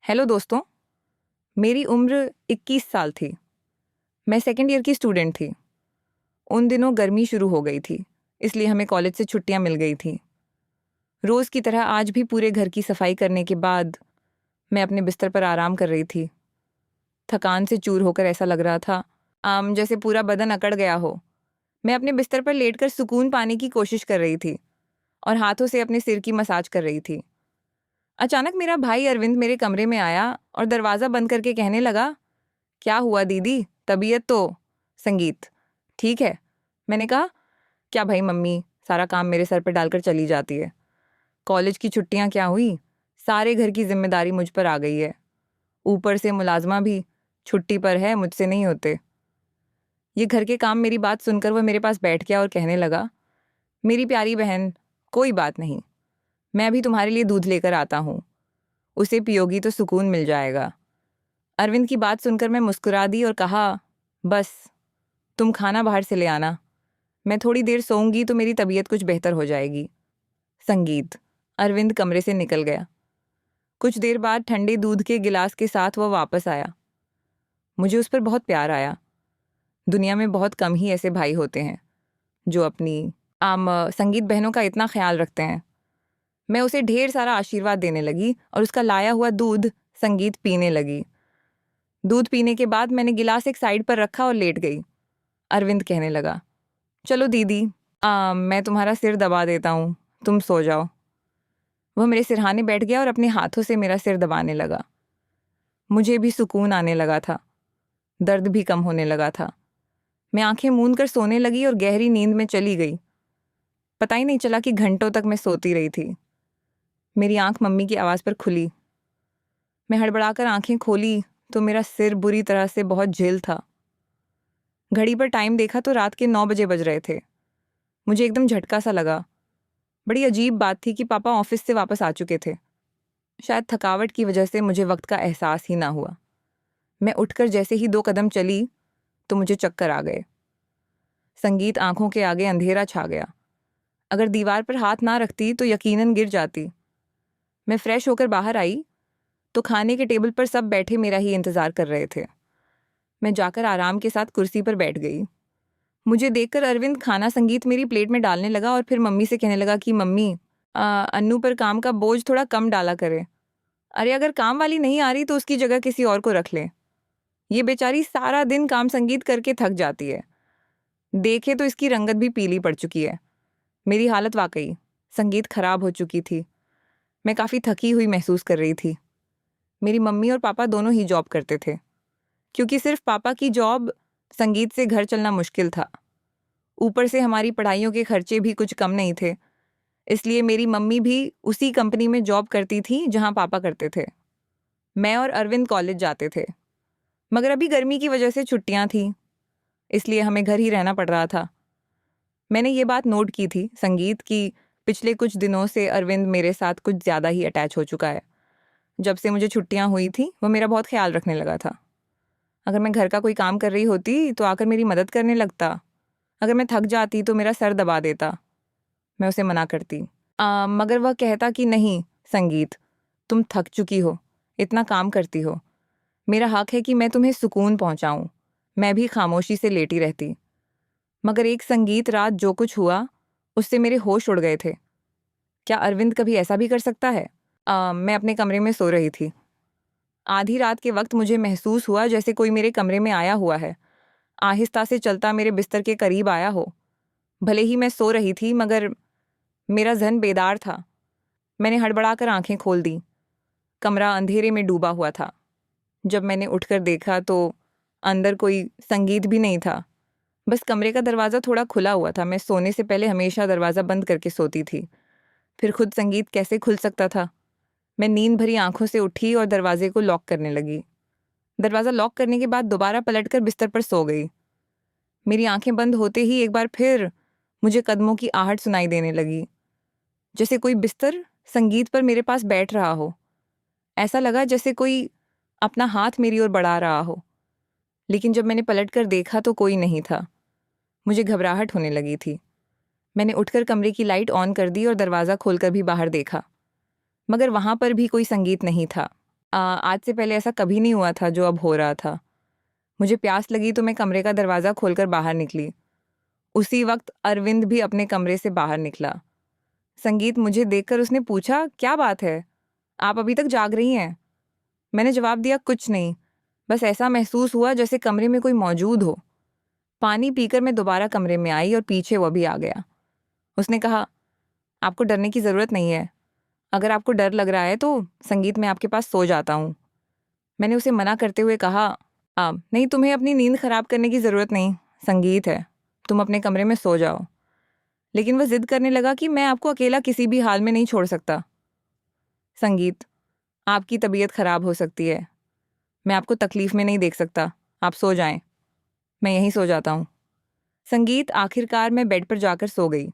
Hello दोस्तों। मेरी उम्र 21 साल थी। मैं सेकेंड ईयर की स्टूडेंट थी। उन दिनों गर्मी शुरू हो गई थी, इसलिए हमें कॉलेज से छुट्टियां मिल गई थी। रोज़ की तरह आज भी पूरे घर की सफाई करने के बाद मैं अपने बिस्तर पर आराम कर रही थी। थकान से चूर होकर ऐसा लग रहा था जैसे पूरा बदन अकड़ गया हो। मैं अपने बिस्तर पर लेटकर सुकून पाने की कोशिश कर रही थी और हाथों से अपने सिर की मसाज कर रही थी। अचानक मेरा भाई अरविंद मेरे कमरे में आया और दरवाज़ा बंद करके कहने लगा, क्या हुआ दीदी, तबीयत तो? संगीत, ठीक है। मैंने कहा, क्या भाई, मम्मी सारा काम मेरे सर पर डालकर चली जाती है। कॉलेज की छुट्टियां क्या हुई, सारे घर की जिम्मेदारी मुझ पर आ गई है। ऊपर से मुलाजमा भी छुट्टी पर है, मुझसे नहीं होते। ये घर के काम, मेरी बात सुनकर वह मेरे पास बैठ गया और कहने लगा, मेरी प्यारी बहन, कोई बात नहीं, मैं अभी तुम्हारे लिए दूध लेकर आता हूँ, उसे पियोगी तो सुकून मिल जाएगा। अरविंद की बात सुनकर मैं मुस्कुरा दी और कहा, बस तुम खाना बाहर से ले आना, मैं थोड़ी देर सोऊंगी तो मेरी तबीयत कुछ बेहतर हो जाएगी। संगीत। अरविंद कमरे से निकल गया। कुछ देर बाद ठंडे दूध के गिलास के साथ वह वापस आया। मुझे उस पर बहुत प्यार आया। दुनिया में बहुत कम ही ऐसे भाई होते हैं जो अपनी संगीत बहनों का इतना ख्याल रखते हैं। मैं उसे ढेर सारा आशीर्वाद देने लगी और उसका लाया हुआ दूध संगीत पीने लगी। दूध पीने के बाद मैंने गिलास एक साइड पर रखा और लेट गई। अरविंद कहने लगा, चलो दीदी, मैं तुम्हारा सिर दबा देता हूँ, तुम सो जाओ। वह मेरे सिरहाने बैठ गया और अपने हाथों से मेरा सिर दबाने लगा। मुझे भी सुकून आने लगा था, दर्द भी कम होने लगा था। मैं आंखें मूंद कर सोने लगी और गहरी नींद में चली गई। पता ही नहीं चला कि घंटों तक मैं सोती रही थी। मेरी आंख मम्मी की आवाज़ पर खुली। मैं हड़बड़ाकर आंखें खोली तो मेरा सिर बुरी तरह से बहुत झेल था। घड़ी पर टाइम देखा तो रात के 9 बजे बज रहे थे। मुझे एकदम झटका सा लगा। बड़ी अजीब बात थी कि पापा ऑफिस से वापस आ चुके थे। शायद थकावट की वजह से मुझे वक्त का एहसास ही ना हुआ। मैं उठकर जैसे ही 2 कदम चली तो मुझे चक्कर आ गए। संगीत आंखों के आगे अंधेरा छा गया। अगर दीवार पर हाथ ना रखती तो यकीनन गिर जाती। मैं फ्रेश होकर बाहर आई तो खाने के टेबल पर सब बैठे मेरा ही इंतजार कर रहे थे। मैं जाकर आराम के साथ कुर्सी पर बैठ गई। मुझे देखकर अरविंद खाना संगीत मेरी प्लेट में डालने लगा और फिर मम्मी से कहने लगा कि मम्मी, अन्नू पर काम का बोझ थोड़ा कम डाला करे। अरे अगर काम वाली नहीं आ रही तो उसकी जगह किसी और को रख ले। ये बेचारी सारा दिन काम संगीत करके थक जाती है। देखे तो इसकी रंगत भी पीली पड़ चुकी है। मेरी हालत वाकई संगीत खराब हो चुकी थी। मैं काफ़ी थकी हुई महसूस कर रही थी। मेरी मम्मी और पापा दोनों ही जॉब करते थे। क्योंकि सिर्फ पापा की जॉब, संगीत से घर चलना मुश्किल था। ऊपर से हमारी पढ़ाइयों के खर्चे भी कुछ कम नहीं थे। इसलिए मेरी मम्मी भी उसी कंपनी में जॉब करती थी जहां पापा करते थे। मैं और अरविंद कॉलेज जाते थे, मगर अभी गर्मी की वजह से छुट्टियां थी, इसलिए हमें घर ही रहना पड़ रहा था। मैंने ये बात नोट की थी संगीत की, पिछले कुछ दिनों से अरविंद मेरे साथ कुछ ज़्यादा ही अटैच हो चुका है। जब से मुझे छुट्टियां हुई थी वो मेरा बहुत ख्याल रखने लगा था। अगर मैं घर का कोई काम कर रही होती तो आकर मेरी मदद करने लगता। अगर मैं थक जाती तो मेरा सर दबा देता। मैं उसे मना करती, मगर वह कहता कि नहीं संगीत, तुम थक चुकी हो, इतना काम करती हो, मेरा हक है कि मैं तुम्हें सुकून पहुंचाऊं। मैं भी खामोशी से लेटी रहती। मगर एक संगीत रात जो कुछ हुआ उससे मेरे होश उड़ गए थे। क्या अरविंद कभी ऐसा भी कर सकता है? मैं अपने कमरे में सो रही थी। आधी रात के वक्त मुझे महसूस हुआ जैसे कोई मेरे कमरे में आया हुआ है। आहिस्ता से चलता मेरे बिस्तर के करीब आया हो। भले ही मैं सो रही थी मगर मेरा जहन बेदार था। मैंने हड़बड़ाकर आंखें खोल दी। कमरा अंधेरे में डूबा हुआ था। जब मैंने उठकर देखा तो अंदर कोई संगीत भी नहीं था। बस कमरे का दरवाज़ा थोड़ा खुला हुआ था। मैं सोने से पहले हमेशा दरवाज़ा बंद करके सोती थी। फिर खुद संगीत कैसे खुल सकता था? मैं नींद भरी आंखों से उठी और दरवाजे को लॉक करने लगी। दरवाज़ा लॉक करने के बाद दोबारा पलटकर बिस्तर पर सो गई। मेरी आंखें बंद होते ही एक बार फिर मुझे कदमों की आहट सुनाई देने लगी, जैसे कोई बिस्तर संगीत पर मेरे पास बैठ रहा हो। ऐसा लगा जैसे कोई अपना हाथ मेरी ओर बढ़ा रहा हो। लेकिन जब मैंने पलटकर देखा तो कोई नहीं था। मुझे घबराहट होने लगी थी। मैंने उठकर कमरे की लाइट ऑन कर दी और दरवाज़ा खोलकर भी बाहर देखा, मगर वहां पर भी कोई संगीत नहीं था। आज से पहले ऐसा कभी नहीं हुआ था जो अब हो रहा था। मुझे प्यास लगी तो मैं कमरे का दरवाज़ा खोलकर बाहर निकली। उसी वक्त अरविंद भी अपने कमरे से बाहर निकला। संगीत, मुझे देखकर उसने पूछा, क्या बात है, आप अभी तक जाग रही हैं? मैंने जवाब दिया, कुछ नहीं, बस ऐसा महसूस हुआ जैसे कमरे में कोई मौजूद हो। पानी पीकर मैं दोबारा कमरे में आई और पीछे वो भी आ गया। उसने कहा, आपको डरने की ज़रूरत नहीं है। अगर आपको डर लग रहा है तो संगीत, मैं आपके पास सो जाता हूँ। मैंने उसे मना करते हुए कहा, नहीं, तुम्हें अपनी नींद खराब करने की ज़रूरत नहीं, संगीत है, तुम अपने कमरे में सो जाओ। लेकिन वह जिद करने लगा कि मैं आपको अकेला किसी भी हाल में नहीं छोड़ सकता। संगीत, आपकी तबीयत खराब हो सकती है, मैं आपको तकलीफ में नहीं देख सकता, आप सो जाएं, मैं यहीं सो जाता हूँ। संगीत, आखिरकार मैं बेड पर जाकर सो गई।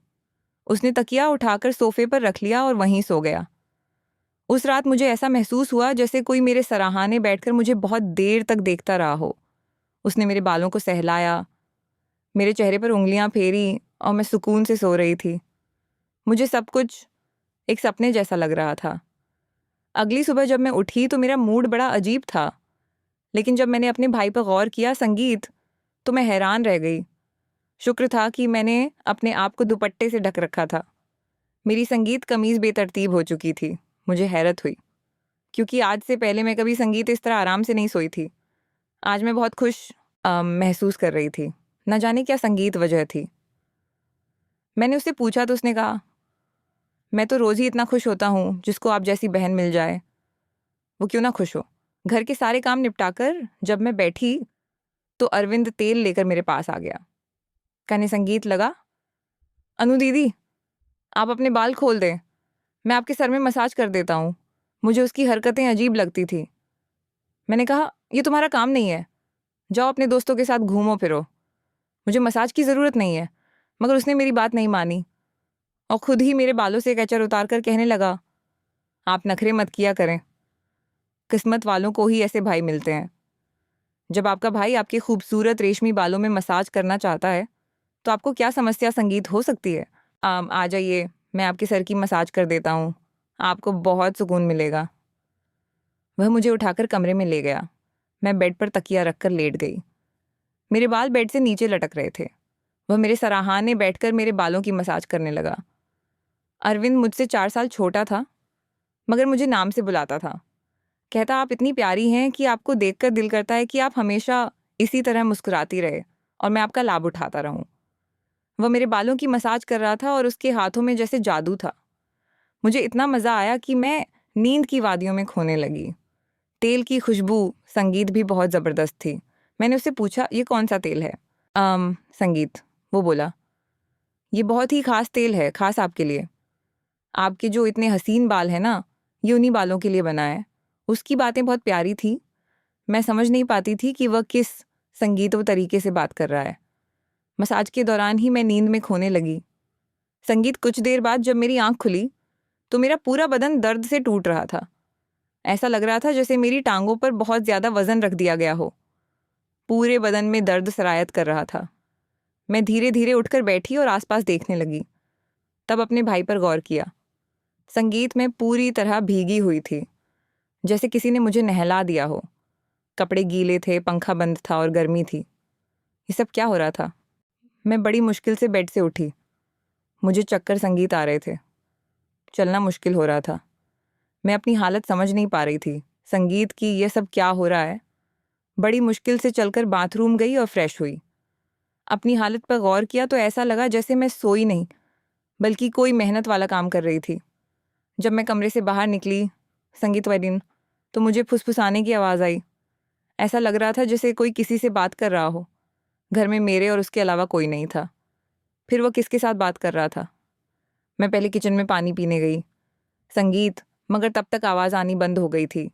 उसने तकिया उठाकर सोफे पर रख लिया और वहीं सो गया। उस रात मुझे ऐसा महसूस हुआ जैसे कोई मेरे सराहाने बैठकर मुझे बहुत देर तक देखता रहा हो। उसने मेरे बालों को सहलाया, मेरे चेहरे पर उंगलियां फेरी और मैं सुकून से सो रही थी। मुझे सब कुछ एक सपने जैसा लग रहा था। अगली सुबह जब मैं उठी तो मेरा मूड बड़ा अजीब था, लेकिन जब मैंने अपने भाई पर गौर किया, संगीत, तो मैं हैरान रह गई। शुक्र था कि मैंने अपने आप को दुपट्टे से ढक रखा था। मेरी संगीत कमीज़ बेतरतीब हो चुकी थी। मुझे हैरत हुई, क्योंकि आज से पहले मैं कभी संगीत इस तरह आराम से नहीं सोई थी। आज मैं बहुत खुश महसूस कर रही थी। न जाने क्या संगीत वजह थी। मैंने उससे पूछा तो उसने कहा, मैं तो रोज़ ही इतना खुश होता हूँ जिसको आप जैसी बहन मिल जाए। वो क्यों ना खुश हो। घर के सारे काम निपटाकर जब मैं बैठी तो अरविंद तेल लेकर मेरे पास आ गया। कहने, संगीत लगा, अनु दीदी, आप अपने बाल खोल दें, मैं आपके सर में मसाज कर देता हूँ। मुझे उसकी हरकतें अजीब लगती थी। मैंने कहा, ये तुम्हारा काम नहीं है, जाओ अपने दोस्तों के साथ घूमो फिरो, मुझे मसाज की ज़रूरत नहीं है। मगर उसने मेरी बात नहीं मानी और खुद ही मेरे बालों से कैचर उतार कर कहने लगा, आप नखरे मत किया करें, किस्मत वालों को ही ऐसे भाई मिलते हैं। जब आपका भाई आपके खूबसूरत रेशमी बालों में मसाज करना चाहता है तो आपको क्या समस्या संगीत हो सकती है। आ जाइए, मैं आपके सर की मसाज कर देता हूँ, आपको बहुत सुकून मिलेगा। वह मुझे उठाकर कमरे में ले गया। मैं बेड पर तकिया रखकर लेट गई। मेरे बाल बेड से नीचे लटक रहे थे। वह मेरे सराहाने बैठकर मेरे बालों की मसाज करने लगा। अरविंद मुझसे 4 साल छोटा था, मगर मुझे नाम से बुलाता था। कहता, आप इतनी प्यारी हैं कि आपको देखकर दिल करता है कि आप हमेशा इसी तरह मुस्कुराती रहे और मैं आपका लाभ उठाता रहूं। वह मेरे बालों की मसाज कर रहा था और उसके हाथों में जैसे जादू था। मुझे इतना मज़ा आया कि मैं नींद की वादियों में खोने लगी। तेल की खुशबू संगीत भी बहुत ज़बरदस्त थी। मैंने उससे पूछा, ये कौन सा तेल है? संगीत, वो बोला, ये बहुत ही ख़ास तेल है, ख़ास आपके लिए। आपके जो इतने हसीन बाल हैं ना, ये उन्हीं बालों के लिए बना है। उसकी बातें बहुत प्यारी थी। मैं समझ नहीं पाती थी कि वह किस संगीत व तरीके से बात कर रहा है। मसाज के दौरान ही मैं नींद में खोने लगी। संगीत, कुछ देर बाद जब मेरी आंख खुली तो मेरा पूरा बदन दर्द से टूट रहा था। ऐसा लग रहा था जैसे मेरी टांगों पर बहुत ज़्यादा वज़न रख दिया गया हो। पूरे बदन में दर्द सरायत कर रहा था। मैं धीरे धीरे उठकर बैठी और आसपास देखने लगी। तब अपने भाई पर गौर किया। संगीत में पूरी तरह भीगी हुई थी, जैसे किसी ने मुझे नहला दिया हो। कपड़े गीले थे, पंखा बंद था और गर्मी थी। ये सब क्या हो रहा था? मैं बड़ी मुश्किल से बेड से उठी। मुझे चक्कर संगीत आ रहे थे। चलना मुश्किल हो रहा था। मैं अपनी हालत समझ नहीं पा रही थी। संगीत की ये सब क्या हो रहा है? बड़ी मुश्किल से चलकर बाथरूम गई और फ्रेश हुई। अपनी हालत पर गौर किया तो ऐसा लगा जैसे मैं सोई नहीं, बल्कि कोई मेहनत वाला काम कर रही थी। जब मैं कमरे से बाहर निकली, संगीत वैदिन, तो मुझे फुसफुसाने की आवाज़ आई। ऐसा लग रहा था जैसे कोई किसी से बात कर रहा हो। घर में मेरे और उसके अलावा कोई नहीं था। फिर वह किसके साथ बात कर रहा था? मैं पहले किचन में पानी पीने गई, संगीत, मगर तब तक आवाज़ आनी बंद हो गई थी।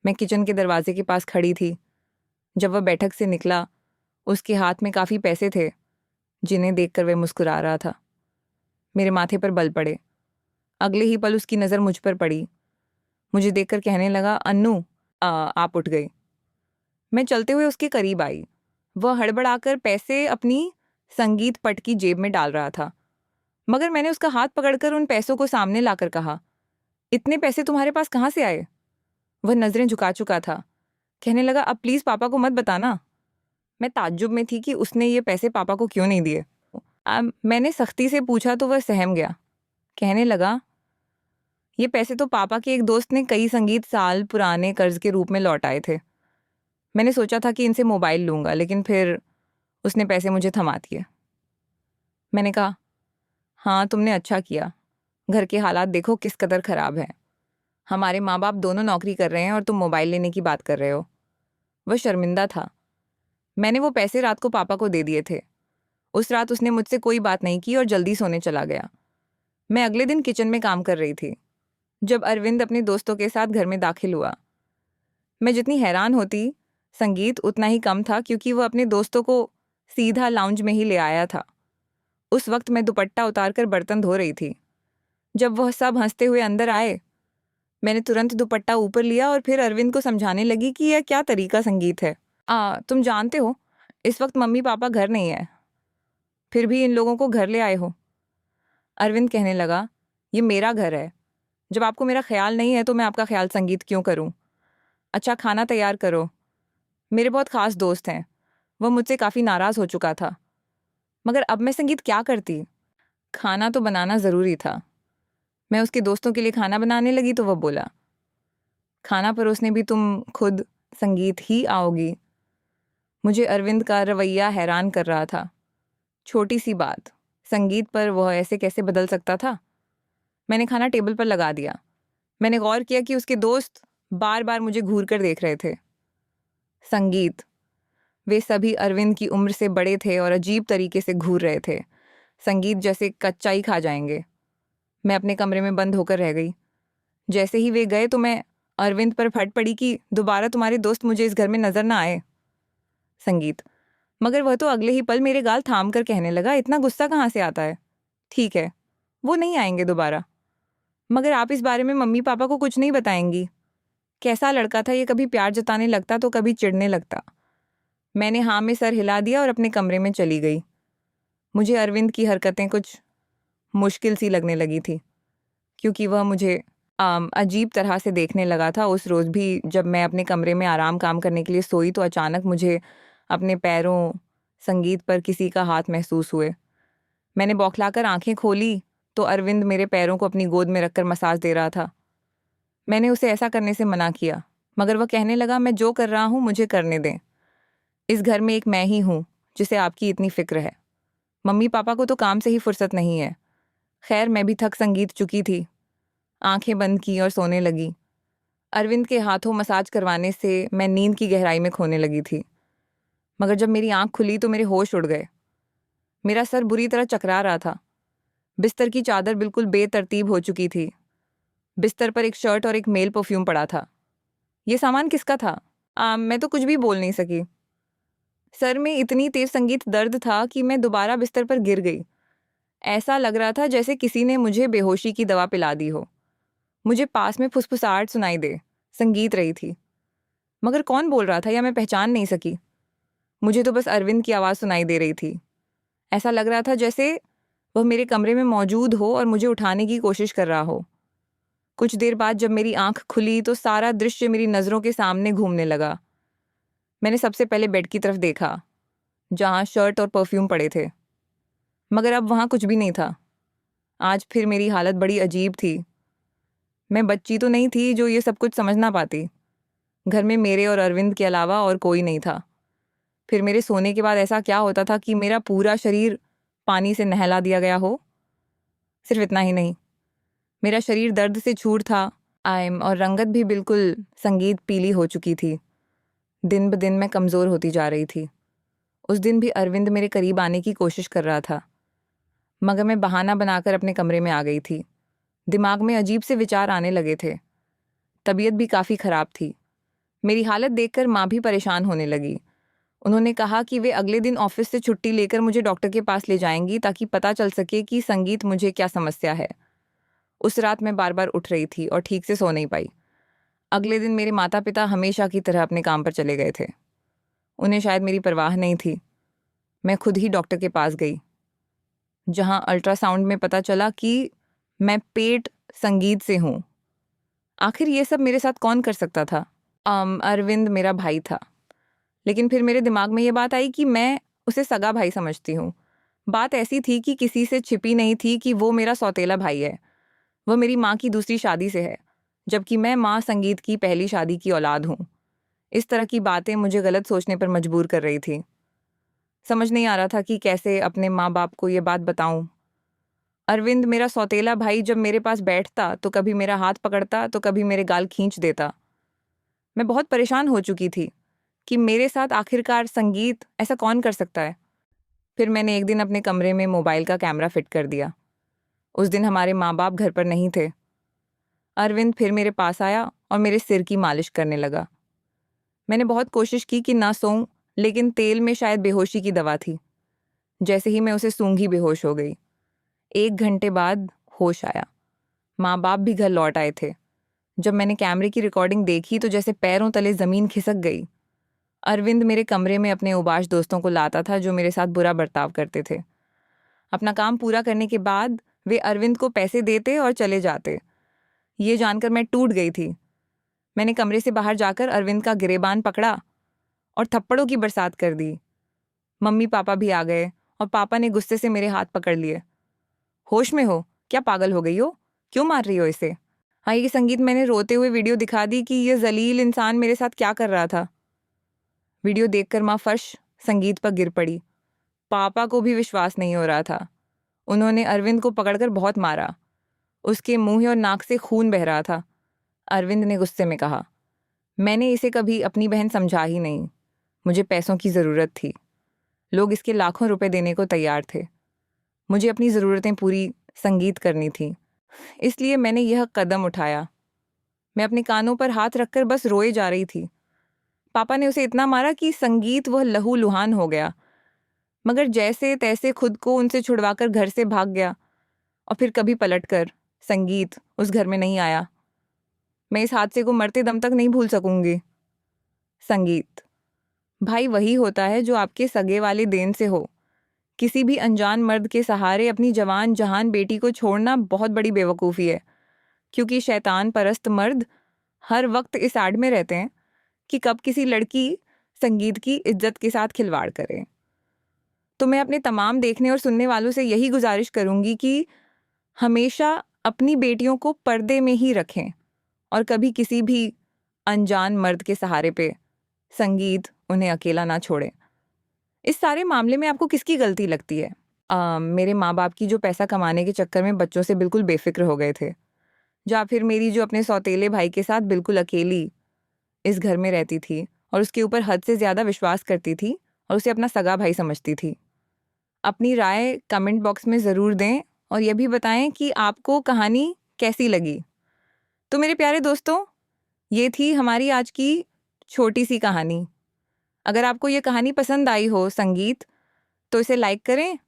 मैं किचन के दरवाजे के पास खड़ी थी। जब वह बैठक से निकला, उसके हाथ में काफ़ी पैसे थे, जिन्हें देखकर वह मुस्कुरा रहा था। मेरे माथे पर बल पड़े। अगले ही पल उसकी नज़र मुझ पर पड़ी। मुझे देखकर कहने लगा, अन्नू, आप उठ गई। मैं चलते हुए उसके करीब आई। वह हड़बड़ाकर पैसे अपनी संगीत पट की जेब में डाल रहा था, मगर मैंने उसका हाथ पकड़कर उन पैसों को सामने लाकर कहा, इतने पैसे तुम्हारे पास कहाँ से आए? वह नज़रें झुका चुका था। कहने लगा, अब प्लीज़ पापा को मत बताना। मैं ताज्जुब में थी कि उसने ये पैसे पापा को क्यों नहीं दिए। अब मैंने सख्ती से पूछा तो वह सहम गया। कहने लगा, ये पैसे तो पापा के एक दोस्त ने कई संगीत साल पुराने कर्ज के रूप में लौटाए थे। मैंने सोचा था कि इनसे मोबाइल लूँगा, लेकिन फिर उसने पैसे मुझे थमा दिए। मैंने कहा, हाँ तुमने अच्छा किया। घर के हालात देखो किस कदर ख़राब हैं। हमारे माँ बाप दोनों नौकरी कर रहे हैं और तुम मोबाइल लेने की बात कर रहे हो। वह शर्मिंदा था। मैंने वो पैसे रात को पापा को दे दिए थे। उस रात उसने मुझसे कोई बात नहीं की और जल्दी सोने चला गया। मैं अगले दिन किचन में काम कर रही थी जब अरविंद अपने दोस्तों के साथ घर में दाखिल हुआ। मैं जितनी हैरान होती, संगीत उतना ही कम था, क्योंकि वह अपने दोस्तों को सीधा लाउंज में ही ले आया था। उस वक्त मैं दुपट्टा उतारकर बर्तन धो रही थी। जब वह सब हंसते हुए अंदर आए, मैंने तुरंत दुपट्टा ऊपर लिया और फिर अरविंद को समझाने लगी कि यह क्या तरीका संगीत है। तुम जानते हो, इस वक्त मम्मी पापा घर नहीं है, फिर भी इन लोगों को घर ले आए हो। अरविंद कहने लगा, ये मेरा घर है। जब आपको मेरा ख्याल नहीं है तो मैं आपका ख्याल संगीत क्यों करूं? अच्छा खाना तैयार करो। मेरे बहुत खास दोस्त हैं। वह मुझसे काफ़ी नाराज़ हो चुका था। मगर अब मैं संगीत क्या करती? खाना तो बनाना ज़रूरी था। मैं उसके दोस्तों के लिए खाना बनाने लगी तो वह बोला, खाना परोसने भी तुम खुद संगीत ही आओगी। मुझे अरविंद का रवैया हैरान कर रहा था। छोटी सी बात, संगीत पर वह ऐसे कैसे बदल सकता था? मैंने खाना टेबल पर लगा दिया। मैंने गौर किया कि उसके दोस्त बार बार मुझे घूर कर देख रहे थे। संगीत, वे सभी अरविंद की उम्र से बड़े थे और अजीब तरीके से घूर रहे थे। संगीत जैसे कच्चा ही खा जाएंगे। मैं अपने कमरे में बंद होकर रह गई। जैसे ही वे गए तो मैं अरविंद पर फट पड़ी कि दोबारा तुम्हारे दोस्त मुझे इस घर में नजर ना आए। संगीत, मगर वह तो अगले ही पल मेरे गाल थाम कर कहने लगा, इतना गुस्सा कहाँ से आता है? ठीक है, वो नहीं आएंगे दोबारा, मगर आप इस बारे में मम्मी पापा को कुछ नहीं बताएंगी? कैसा लड़का था ये, कभी प्यार जताने लगता तो कभी चिढ़ने लगता। मैंने हाँ में सर हिला दिया और अपने कमरे में चली गई। मुझे अरविंद की हरकतें कुछ मुश्किल सी लगने लगी थी, क्योंकि वह मुझे अजीब तरह से देखने लगा था। उस रोज़ भी जब मैं अपने कमरे में आराम काम करने के लिए सोई तो अचानक मुझे अपने पैरों संगीत पर किसी का हाथ महसूस हुए। मैंने बौखलाकर आंखें खोली तो अरविंद मेरे पैरों को अपनी गोद में रखकर मसाज दे रहा था। मैंने उसे ऐसा करने से मना किया, मगर वह कहने लगा, मैं जो कर रहा हूँ मुझे करने दें। इस घर में एक मैं ही हूँ जिसे आपकी इतनी फिक्र है। मम्मी पापा को तो काम से ही फुर्सत नहीं है। खैर मैं भी थक संगीत चुकी थी। आंखें बंद की और सोने लगी। अरविंद के हाथों मसाज करवाने से मैं नींद की गहराई में खोने लगी थी, मगर जब मेरी आंख खुली तो मेरे होश उड़ गए। मेरा सर बुरी तरह चकरा रहा था। बिस्तर की चादर बिल्कुल बेतरतीब हो चुकी थी। बिस्तर पर एक शर्ट और एक मेल परफ्यूम पड़ा था। ये सामान किसका था? मैं तो कुछ भी बोल नहीं सकी। सर में इतनी तेज संगीत दर्द था कि मैं दोबारा बिस्तर पर गिर गई। ऐसा लग रहा था जैसे किसी ने मुझे बेहोशी की दवा पिला दी हो। मुझे पास में फुसफुसाहट सुनाई दे। संगीत रही थी, मगर कौन बोल रहा था या मैं पहचान नहीं सकी। मुझे तो बस अरविंद की आवाज़ सुनाई दे रही थी। ऐसा लग रहा था जैसे वह मेरे कमरे में मौजूद हो और मुझे उठाने की कोशिश कर रहा हो। कुछ देर बाद जब मेरी आंख खुली तो सारा दृश्य मेरी नज़रों के सामने घूमने लगा। मैंने सबसे पहले बेड की तरफ देखा, जहाँ शर्ट और परफ्यूम पड़े थे, मगर अब वहाँ कुछ भी नहीं था। आज फिर मेरी हालत बड़ी अजीब थी। मैं बच्ची तो नहीं थी जो ये सब कुछ समझ ना पाती। घर में मेरे और अरविंद के अलावा और कोई नहीं था। फिर मेरे सोने के बाद ऐसा क्या होता था कि मेरा पूरा शरीर पानी से नहला दिया गया हो? सिर्फ इतना ही नहीं, मेरा शरीर दर्द से छूट था। और रंगत भी बिल्कुल संगीत पीली हो चुकी थी। दिन ब दिन मैं कमज़ोर होती जा रही थी। उस दिन भी अरविंद मेरे करीब आने की कोशिश कर रहा था, मगर मैं बहाना बनाकर अपने कमरे में आ गई थी। दिमाग में अजीब से विचार आने लगे थे। तबीयत भी काफ़ी ख़राब थी। मेरी हालत देखकर माँ भी परेशान होने लगी। उन्होंने कहा कि वे अगले दिन ऑफिस से छुट्टी लेकर मुझे डॉक्टर के पास ले जाएंगी ताकि पता चल सके कि संगीत मुझे क्या समस्या है। उस रात मैं बार बार उठ रही थी और ठीक से सो नहीं पाई। अगले दिन मेरे माता पिता हमेशा की तरह अपने काम पर चले गए थे। उन्हें शायद मेरी परवाह नहीं थी। मैं खुद ही डॉक्टर के पास गई, जहां अल्ट्रासाउंड में पता चला कि मैं पेट संगीत से हूँ। आखिर ये सब मेरे साथ कौन कर सकता था? अरविंद मेरा भाई था, लेकिन फिर मेरे दिमाग में ये बात आई कि मैं उसे सगा भाई समझती हूँ। बात ऐसी थी कि किसी से छिपी नहीं थी कि वो मेरा सौतेला भाई है। वो मेरी माँ की दूसरी शादी से है, जबकि मैं माँ संगीत की पहली शादी की औलाद हूँ। इस तरह की बातें मुझे गलत सोचने पर मजबूर कर रही थी। समझ नहीं आ रहा था कि कैसे अपने माँ बाप को ये बात बताऊं। अरविंद मेरा सौतेला भाई जब मेरे पास बैठता तो कभी मेरा हाथ पकड़ता तो कभी मेरे गाल खींच देता। मैं बहुत परेशान हो चुकी थी कि मेरे साथ आखिरकार संगीत ऐसा कौन कर सकता है। फिर मैंने एक दिन अपने कमरे में मोबाइल का कैमरा फिट कर दिया। उस दिन हमारे माँ बाप घर पर नहीं थे। अरविंद फिर मेरे पास आया और मेरे सिर की मालिश करने लगा। मैंने बहुत कोशिश की कि ना सोऊं, लेकिन तेल में शायद बेहोशी की दवा थी। जैसे ही मैं उसे सूंघी बेहोश हो गई। 1 घंटे बाद होश आया। माँ बाप भी घर लौट आए थे। जब मैंने कैमरे की रिकॉर्डिंग देखी तो जैसे पैरों तले जमीन खिसक गई। अरविंद मेरे कमरे में अपने उबाश दोस्तों को लाता था जो मेरे साथ बुरा बर्ताव करते थे। अपना काम पूरा करने के बाद वे अरविंद को पैसे देते और चले जाते। ये जानकर मैं टूट गई थी। मैंने कमरे से बाहर जाकर अरविंद का गिरेबान पकड़ा और थप्पड़ों की बरसात कर दी। मम्मी पापा भी आ गए और पापा ने गुस्से से मेरे हाथ पकड़ लिए। होश में हो? क्या पागल हो गई हो? क्यों मार रही हो इसे? हाँ, ये संगीत मैंने रोते हुए वीडियो दिखा दी कि ये जलील इंसान मेरे साथ क्या कर रहा था। वीडियो देखकर माँ फर्श संगीत पर गिर पड़ी। पापा को भी विश्वास नहीं हो रहा था। उन्होंने अरविंद को पकड़कर बहुत मारा। उसके मुंह और नाक से खून बह रहा था। अरविंद ने गुस्से में कहा, मैंने इसे कभी अपनी बहन समझा ही नहीं। मुझे पैसों की ज़रूरत थी। लोग इसके लाखों रुपए देने को तैयार थे। मुझे अपनी ज़रूरतें पूरी संगीत करनी थी, इसलिए मैंने यह कदम उठाया। मैं अपने कानों पर हाथ रखकर बस रोए जा रही थी। पापा ने उसे इतना मारा कि संगीत वह लहू लुहान हो गया, मगर जैसे तैसे खुद को उनसे छुड़वाकर घर से भाग गया और फिर कभी पलटकर संगीत उस घर में नहीं आया। मैं इस हादसे को मरते दम तक नहीं भूल सकूंगी। संगीत भाई वही होता है जो आपके सगे वाले देन से हो। किसी भी अनजान मर्द के सहारे अपनी जवान जहान बेटी को छोड़ना बहुत बड़ी बेवकूफ़ी है, क्योंकि शैतान परस्त मर्द हर वक्त इस आड़ में रहते हैं कि कब किसी लड़की संगीत की इज्जत के साथ खिलवाड़ करे। तो मैं अपने तमाम देखने और सुनने वालों से यही गुजारिश करूंगी कि हमेशा अपनी बेटियों को पर्दे में ही रखें और कभी किसी भी अनजान मर्द के सहारे पे संगीत उन्हें अकेला ना छोड़े। इस सारे मामले में आपको किसकी गलती लगती है? मेरे माँ बाप की जो पैसा कमाने के चक्कर में बच्चों से बिल्कुल बेफिक्र हो गए थे, या फिर मेरी जो अपने सौतेले भाई के साथ बिल्कुल अकेली इस घर में रहती थी और उसके ऊपर हद से ज़्यादा विश्वास करती थी और उसे अपना सगा भाई समझती थी। अपनी राय कमेंट बॉक्स में ज़रूर दें और यह भी बताएं कि आपको कहानी कैसी लगी। तो मेरे प्यारे दोस्तों, ये थी हमारी आज की छोटी सी कहानी। अगर आपको ये कहानी पसंद आई हो संगीत, तो इसे लाइक करें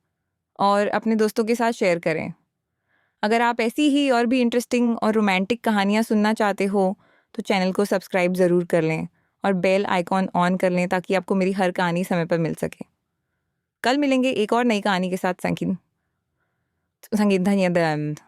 और अपने दोस्तों के साथ शेयर करें। अगर आप ऐसी ही और भी इंटरेस्टिंग और रोमांटिक कहानियाँ सुनना चाहते हो तो चैनल को सब्सक्राइब ज़रूर कर लें और बेल आइकॉन ऑन कर लें ताकि आपको मेरी हर कहानी समय पर मिल सके। कल मिलेंगे एक और नई कहानी के साथ। संगीत धन्यवाद।